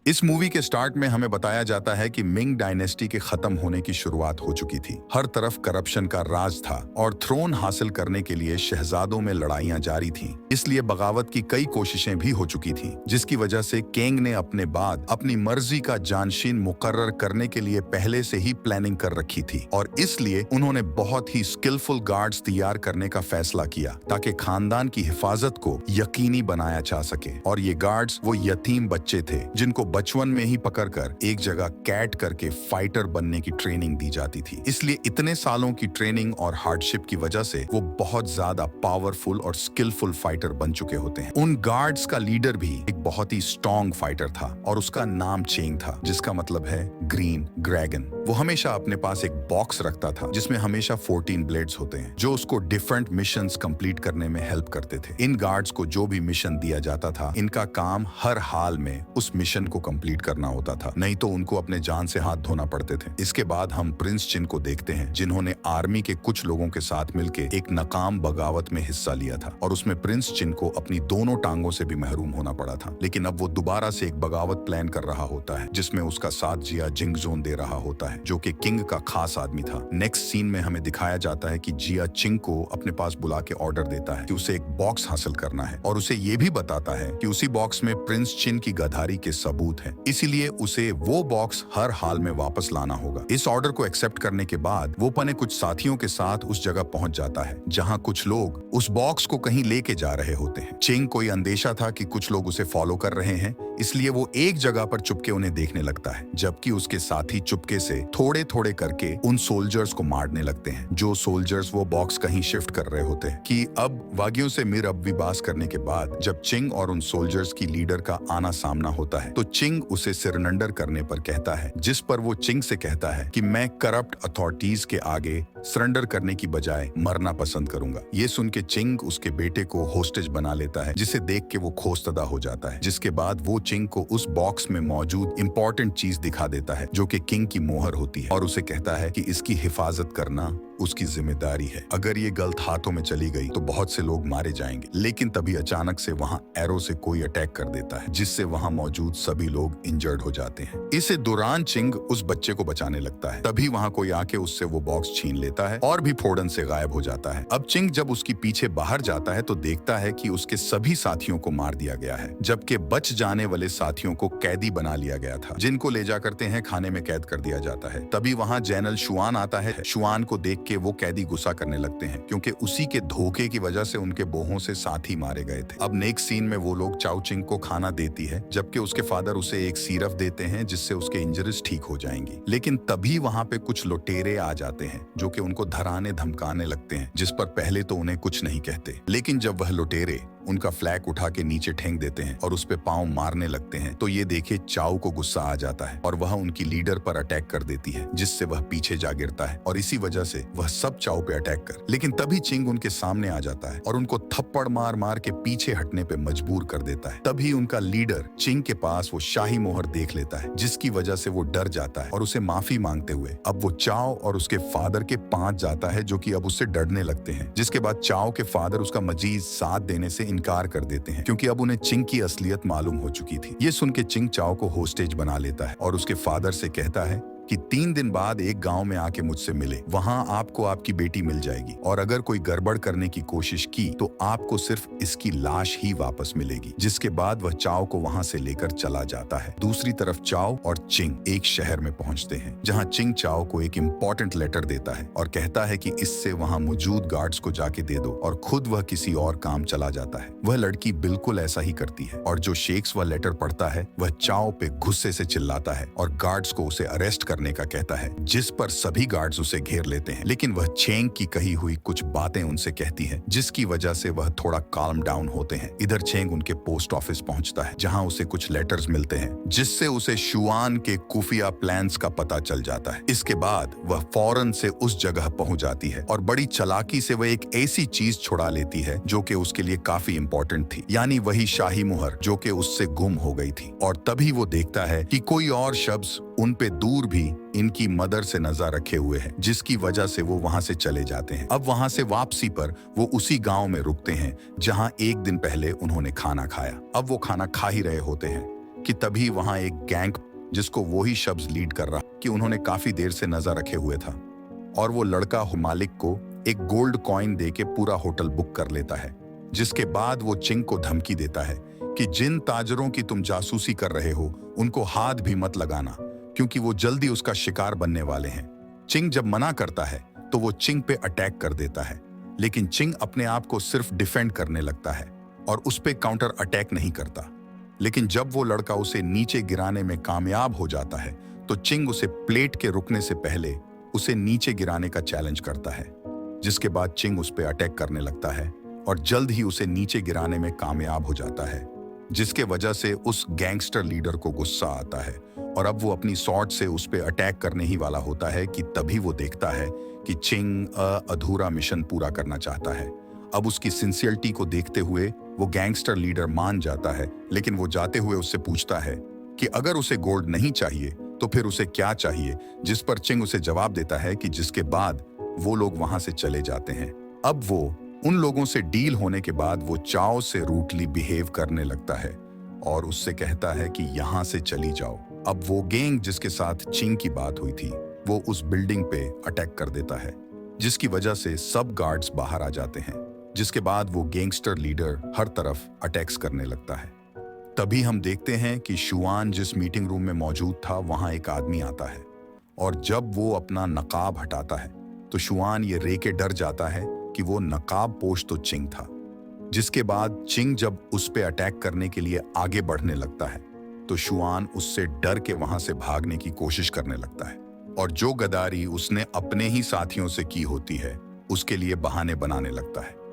इस मूवी के स्टार्ट में हमें बताया जाता है कि मिंग डायनेस्टी के खत्म होने की शुरुआत हो चुकी थी। हर तरफ करप्शन का राज था और थ्रोन हासिल करने के लिए शहजादों में लड़ाइयां जारी थीं। इसलिए बगावत की कई कोशिशें भी हो चुकी थीं, जिसकी वजह से केंग ने अपने बाद अपनी मर्जी का जानशीन मुकर्रर करने के लिए पहले से ही प्लानिंग कर रखी थी और इसलिए उन्होंने बहुत ही स्किलफुल गार्ड्स तैयार करने का फैसला किया ताकि खानदान की हिफाजत को यकीनी बनाया जा सके। और ये गार्ड्स वो यतीम बच्चे थे जिनको बचपन में ही पकड़कर एक जगह कैट करके फाइटर बनने की ट्रेनिंग दी जाती थी। इसलिए इतने सालों की ट्रेनिंग और हार्डशिप की वजह से वो बहुत ज्यादा पावरफुल और स्किलफुल फाइटर बन चुके होते हैं। उन गार्ड्स का लीडर भी एक बहुत ही स्ट्रॉन्ग फाइटर था और उसका नाम चेंग था, जिसका मतलब है ग्रीन ड्रैगन। वो हमेशा अपने पास एक बॉक्स रखता था जिसमें हमेशा 14 ब्लेड्स होते हैं जो उसको डिफरेंट मिशंस कंप्लीट करने में हेल्प करते थे। इन गार्ड्स को जो भी मिशन दिया जाता था, इनका काम हर हाल में उस मिशन को कंप्लीट करना होता था, नहीं तो उनको अपने जान से हाथ धोना पड़ते थे। इसके बाद हम प्रिंस चिन को देखते हैं, जिन्होंने आर्मी के कुछ लोगों के साथ मिलकर एक नाकाम बगावत में हिस्सा लिया था और उसमें प्रिंस चिन को अपनी दोनों टांगों से भी महरूम होना पड़ा था। लेकिन अब वो दोबारा से एक बगावत प्लान कर रहा होता है जिसमें उसका साथ जिया जिंगजोन दे रहा होता है, जो कि किंग का खास आदमी था। नेक्स्ट सीन में हमें दिखाया जाता है कि जिया चिंग को अपने पास बुला के ऑर्डर देता है कि उसे एक बॉक्स हासिल करना है और उसे ये भी बताता है कि उसी बॉक्स में प्रिंस चिन की गद्दारी के सबूत हैं, इसीलिए उसे वो बॉक्स हर हाल में वापस लाना होगा। इस ऑर्डर को एक्सेप्ट करने के बाद वो अपने कुछ साथियों के साथ उस जगह पहुंच जाता है जहां कुछ लोग उस बॉक्स को कहीं लेके जा रहे होते हैं। चिंग को अंदेशा था कि कुछ लोग उसे फॉलो कर रहे हैं, इसलिए वो एक जगह पर चुपके उन्हें देखने लगता है, जबकि उसके साथी चुपके से थोड़े थोड़े करके उन सोल्जर्स को मारने लगते हैं। जो सोल्जर्स वो बॉक्स कहीं शिफ्ट कर रहे होते हैं कि अब वागियों से मिर अब विबास करने के बाद जब चिंग और उन सोल्जर्स की लीडर का आना सामना होता है तो चिंग उसे सरेंडर करने पर कहता है, जिस पर वो चिंग से कहता है कि मैं करप्ट अथॉरिटीज के आगे सरेंडर करने की बजाय मरना पसंद करूंगा। ये सुन के चिंग उसके बेटे को होस्टेज बना लेता है, जिसे देख के वो खौफजदा हो जाता है। जिसके बाद वो चिंग को उस बॉक्स में मौजूद इंपॉर्टेंट चीज दिखा देता है जो कि किंग की मोहर होती है और उसे कहता है कि इसकी हिफाजत करना उसकी जिम्मेदारी है। अगर ये गलत हाथों में चली गई तो बहुत से लोग मारे जाएंगे। लेकिन तभी अचानक से वहां एरो से कोई अटैक कर देता है जिससे वहां मौजूद सभी लोग इंजर्ड हो जाते हैं। इसी दौरान चिंग उस बच्चे को बचाने लगता है, तभी वहां कोई आके उससे वो बॉक्स छीन लेता है और भी फोड़न से गायब हो जाता है। अब चिंग जब उसकी पीछे बाहर जाता है तो देखता है कि उसके सभी साथियों को मार दिया गया है, जबकि बच जाने वाले साथियों को कैदी बना लिया गया था, जिनको ले जा करते हैं खाने में कैद कर दिया जाता है। तभी वहां जनरल शुआन आता है। शुआन को देख के वो कैदी गुस्सा करने लगते हैं क्योंकि उसी के धोखे की वजह से उनके बोहों से साथी मारे गए थे। अब नेक्स्ट सीन में वो लोग चाओ चिंग को खाना देती है, जबकि उसके फादर उसे एक सिरप देते हैं जिससे उसके इंजरीज ठीक हो जाएंगी। लेकिन तभी वहां पे कुछ लुटेरे आ जाते हैं जो कि उनको धराने धमकाने लगते हैं, जिस पर पहले तो उन्हें कुछ नहीं कहते, लेकिन जब वह लुटेरे उनका फ्लैग उठा के नीचे ठेंक देते हैं और उस पे पांव मारने लगते हैं तो ये देखे चाओ को गुस्सा आ जाता है और वह उनकी लीडर पर अटैक कर देती है, जिससे वह पीछे जा गिरता है और इसी वजह से वह सब चाओ पे अटैक कर। लेकिन तभी चिंग उनके सामने आ जाता है और उनको थप्पड़ मार मार के पीछे हटने पे मजबूर कर देता है। तभी उनका लीडर चिंग के पास वो शाही मोहर देख लेता है, जिसकी वजह से वो डर जाता है और उसे माफी मांगते हुए अब वो चाओ और उसके फादर के पांच जाता है, जो कि अब उससे डरने लगते हैं। जिसके बाद चाओ के फादर उसका मजीद साथ देने से इनकार कर देते हैं क्योंकि अब उन्हें चिंग की असलियत मालूम हो चुकी थी। ये सुन के चिंग चाओ को होस्टेज बना लेता है और उसके फादर से कहता है कि 3 दिन बाद एक गांव में आके मुझसे मिले, वहां आपको आपकी बेटी मिल जाएगी और अगर कोई गड़बड़ करने की कोशिश की तो आपको सिर्फ इसकी लाश ही वापस मिलेगी। जिसके बाद वह चाओ को वहां से लेकर चला जाता है। दूसरी तरफ चाओ और चिंग एक शहर में पहुंचते हैं जहां चिंग चाओ को एक इम्पोर्टेंट लेटर देता है और कहता है कि इससे वहां मौजूद गार्ड्स को जाके दे दो और खुद वह किसी और काम चला जाता है। वह लड़की बिल्कुल ऐसा ही करती है और जो शेक्स वह लेटर पढ़ता है वह चाओ पे गुस्से से चिल्लाता है और गार्ड्स को उसे अरेस्ट करने का कहता है, जिस पर सभी गार्ड्स उसे घेर लेते हैं। लेकिन वह चेंग की कही हुई कुछ बातें उनसे कहती है, जिसकी वजह से वह थोड़ा काल्म डाउन होते हैं। इधर चेंग उनके पोस्ट ऑफिस पहुंचता है जहां उसे कुछ लेटर्स मिलते हैं, जिससे उसे शुआन के खुफिया प्लान्स का पता चल जाता है। इसके बाद वह फौरन से उस जगह पहुंच जाती है और बड़ी चालाकी से वह एक ऐसी चीज छुड़ा लेती है जो कि उसके लिए काफी इंपॉर्टेंट थी, यानी वही शाही मुहर जो कि उससे गुम हो गई थी। और तभी वो देखता है कि कोई और शख्स उन पे दूर भी इनकी मदर से नजर रखे हुए हैं, जिसकी वजह से वो वहां से चले जाते हैं। अब वहां से वापसी पर वो उसी गांव में रुकते हैं जहां एक दिन पहले उन्होंने खाना खाया। अब वो खाना खा ही रहे होते हैं कि तभी वहां एक गैंग, जिसको वो ही शब्द लीड कर रहा कि उन्होंने काफी देर से नजर रखे हुए था, और वो लड़का मालिक को एक गोल्ड कॉइन देके पूरा होटल बुक कर लेता है। जिसके बाद वो चिंग को धमकी देता है कि जिन ताजरों की तुम जासूसी कर रहे हो उनको हाथ भी मत लगाना, क्योंकि वो जल्दी उसका शिकार बनने वाले हैं। चिंग जब मना करता है तो वो चिंग पे अटैक कर देता है, लेकिन चिंग अपने आप को सिर्फ डिफेंड करने लगता है और उस पे काउंटर अटैक नहीं करता। लेकिन जब वो लड़का उसे नीचे गिराने में कामयाब हो जाता है तो चिंग उसे प्लेट के रुकने से पहले उसे नीचे गिराने का चैलेंज करता है। जिसके बाद चिंग उस पे अटैक करने लगता है और जल्द ही उसे नीचे गिराने में कामयाब हो जाता है, जिसके वजह से उस गैंगस्टर लीडर को गुस्सा आता है और अब वो अपनी सॉर्ड से उस पे अटैक करने ही वाला होता है कि तभी वो देखता है कि चिंग अधूरा मिशन पूरा करना चाहता है। अब उसकी सिंसियरिटी को देखते हुए वो गैंगस्टर लीडर मान जाता है, लेकिन वो जाते हुए उससे पूछता है कि अगर उसे गोल्ड नहीं चाहिए तो फिर उसे क्या चाहिए, जिस पर चिंग उसे जवाब देता है कि जिसके बाद वो लोग वहां से चले जाते हैं। अब वो उन लोगों से डील होने के बाद वो चाओ से रूटली बिहेव करने लगता है और उससे कहता है कि यहाँ से चली जाओ। अब वो गैंग जिसके साथ चिंग की बात हुई थी वो उस बिल्डिंग पे अटैक कर देता है, जिसकी वजह से सब गार्ड्स बाहर आ जाते हैं। जिसके बाद वो गैंगस्टर लीडर हर तरफ अटैक्स करने लगता है। तभी हम देखते हैं कि शुआन जिस मीटिंग रूम में मौजूद था वहां एक आदमी आता है, और जब वो अपना नकाब हटाता है तो शुआन ये रे के डर जाता है कि वो नकाब पोश तो चिंग था। जिसके बाद चिंग जब उस पे अटैक करने के लिए आगे बढ़ने लगता है तो शुआन उससे डर के वहां से भागने की कोशिश करने लगता है, और जो गद्दारी उसने अपने ही साथियों से की होती है उसके लिए बहाने बनाने लगता है।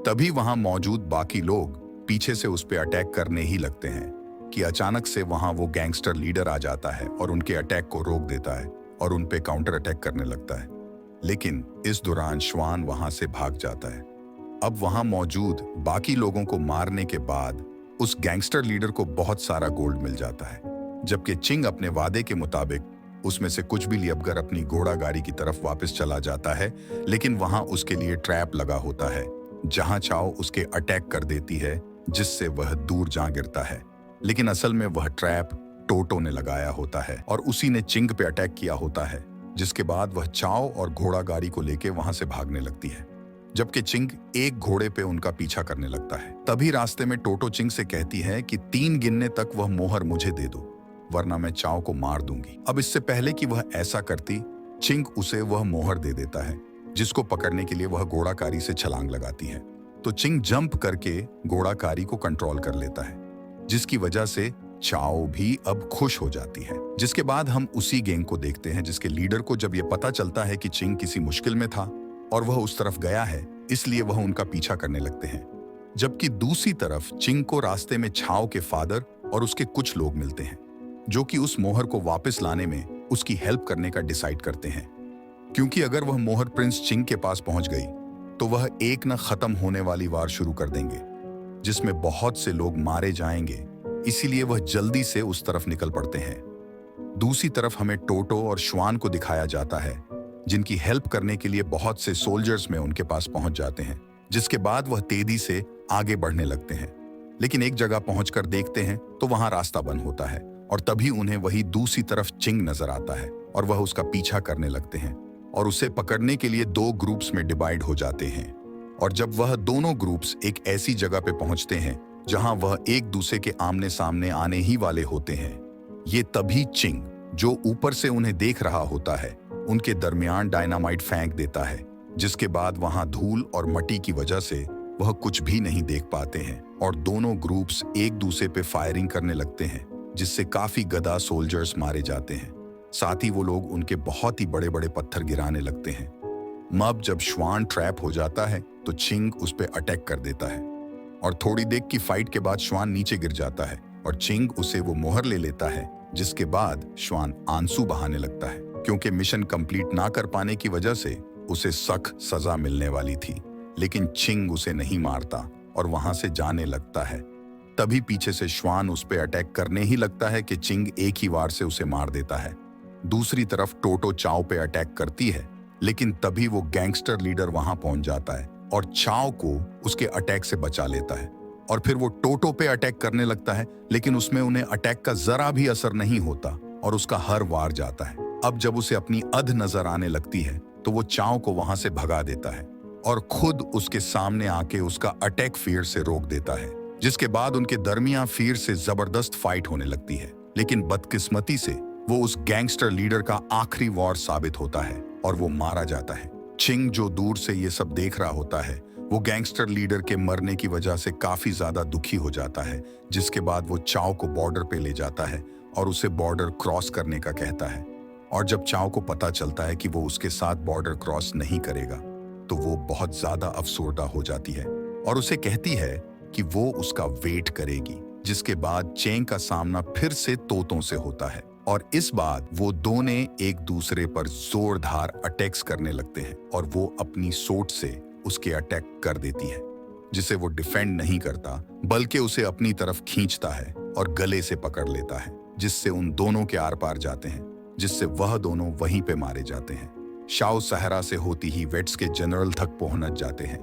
तभी वहां मौजूद बाकी लोग पीछे से उस पे अटैक करने ही लगते हैं कि अचानक से वहां वो गैंगस्टर लीडर आ जाता है और उनके अटैक को रोक देता है और उन पे काउंटर अटैक करने लगता है। लेकिन इस दौरान श्वान वहां से भाग जाता है। अब वहां मौजूद बाकी लोगों को मारने के बाद उस गैंगस्टर लीडर को बहुत सारा गोल्ड मिल जाता है, जबकि चिंग अपने वादे के मुताबिक उसमें से कुछ भी लियबकर अपनी घोड़ा गाड़ी की तरफ वापस चला जाता है। लेकिन वहां उसके लिए ट्रैप लगा होता है जहां चाओ उसके अटैक कर देती है, जिससे वह दूर जा गिरता है। लेकिन असल में वह ट्रैप टोटो ने लगाया होता है और उसी ने चिंग पे अटैक किया होता है। जिसके बाद वह चाओ और घोड़ा गाड़ी को लेके वहां से भागने लगती है, जबकि चिंग एक घोड़े पे उनका पीछा करने लगता है। तभी रास्ते में टोटो चिंग से कहती है कि 3 गिनने तक वह मोहर मुझे दे दो, वरना मैं चाओ को मार दूंगी। अब इससे पहले कि वह ऐसा करती, चिंग उसे वह मोहर दे देता है, जिसको पकड़ने के लिए वह घोड़ाकारी से छलांग लगाती है। तो चिंग जंप करके घोड़ाकारी को कंट्रोल कर लेता है, जिसकी वजह से चाओ भी अब खुश हो जाती है। जिसके बाद हम उसी गैंग को देखते हैं जिसके लीडर को जब यह पता चलता है कि चिंग किसी मुश्किल में था और वह उस तरफ गया है, इसलिए वह उनका पीछा करने लगते हैं। जबकि दूसरी तरफ चिंग को रास्ते में छाओ के फादर और उसके कुछ लोग मिलते हैं, जो कि उस मोहर को वापस लाने में उसकी हेल्प करने का डिसाइड करते हैं, क्योंकि अगर वह मोहर प्रिंस चिंग के पास पहुंच गई तो वह एक न खत्म होने वाली वार शुरू कर देंगे, जिसमें बहुत से लोग मारे जाएंगे। इसीलिए वह जल्दी से उस तरफ निकल पड़ते हैं। दूसरी तरफ हमें टोटो और श्वान को दिखाया जाता है, जिनकी हेल्प करने के लिए बहुत से सोल्जर्स में उनके पास पहुंच जाते हैं। जिसके बाद वह तेजी से आगे बढ़ने लगते हैं, लेकिन एक जगह पहुंचकर देखते हैं तो वहां रास्ता बंद होता है, और तभी उन्हें वही दूसरी तरफ चिंग नजर आता है और वह उसका पीछा करने लगते हैं और उसे पकड़ने के लिए 2 ग्रुप्स में डिवाइड हो जाते हैं। और जब वह दोनों ग्रुप्स एक ऐसी जगह पे पहुंचते हैं जहां वह एक दूसरे के आमने सामने आने ही वाले होते हैं, ये तभी चिंग, जो ऊपर से उन्हें देख रहा होता है, उनके दरमियान डायनामाइट फेंक देता है। जिसके बाद वहां धूल और मट्टी की वजह से वह कुछ भी नहीं देख पाते हैं और दोनों ग्रुप्स एक दूसरे पे फायरिंग करने लगते हैं, जिससे काफी गधा सोल्जर्स मारे जाते हैं। साथ ही वो लोग उनके बहुत ही बड़े बड़े पत्थर गिराने लगते हैं। मब जब श्वान ट्रैप हो जाता है तो चिंग उस पे अटैक कर देता है, और थोड़ी देर की फाइट के बाद श्वान नीचे गिर जाता है और चिंग उसे वो मोहर ले लेता है। जिसके बाद श्वान आंसू बहाने लगता है, क्योंकि मिशन कंप्लीट ना कर पाने की वजह से उसे सख्त सजा मिलने वाली थी। लेकिन चिंग उसे नहीं मारता और वहां से जाने लगता है। तभी पीछे से श्वान उस पे अटैक करने ही लगता है कि चिंग एक ही वार से उसे मार देता है। दूसरी तरफ टोटो चाओ पे अटैक करती है, लेकिन तभी वो गैंगस्टर लीडर वहां पहुंच जाता है और चाओ को उसके अटैक से बचा लेता है। और फिर वो टोटो पे अटैक करने लगता है, लेकिन उसमें उन्हें अटैक का जरा भी असर नहीं होता और उसका हर वार जाता है। अब जब उसे अपनी अध नजर आने लगती है तो वो चाओ को वहां से भगा देता है और खुद उसके सामने आके उसका अटैक फिर से रोक देता है, जिसके बाद उनके दरमियान फिर से जबरदस्त फाइट होने लगती है। लेकिन बदकिस्मती से वो उस गैंगस्टर लीडर का आखिरी वॉर साबित होता है और वो मारा जाता है। चिंग, जो दूर से ये सब देख रहा होता है, वो गैंगस्टर लीडर के मरने की वजह से काफी ज्यादा दुखी हो जाता है, जिसके बाद वो चाओ को बॉर्डर पे ले जाता है और उसे बॉर्डर क्रॉस करने का कहता है। और जब चाओ को पता चलता है कि वो उसके साथ बॉर्डर क्रॉस नहीं करेगा तो वो बहुत ज्यादा अफसरदा हो जाती है और उसे कहती है कि वो उसका वेट करेगी, जिसके बाद चेंग का सामना फिर से तोतों से होता है और इस बार वो दोनों एक दूसरे पर जोरदार अटैक्स करने लगते हैं और वो अपनी सोट से उसके अटैक कर देती है, जिसे वो डिफेंड नहीं करता बल्कि उसे अपनी तरफ खींचता है और गले से पकड़ लेता है, जिससे उन दोनों के आर पार जाते हैं, जिससे वह दोनों वहीं पे मारे जाते हैं। शाओ सहरा से होती ही वेट्स के जनरल तक पहुंच जाते हैं।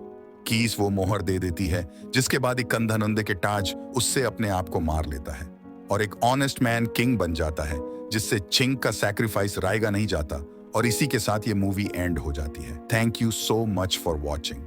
कीस वो मोहर दे देती है, जिसके बाद एक कंधा नंदे के ताज उससे अपने आप को मार लेता है और एक ऑनेस्ट मैन किंग बन जाता है, जिससे चिंग का सैक्रिफाइस रायगा नहीं जाता और इसी के साथ ये मूवी एंड हो जाती है। Thank you so much for watching.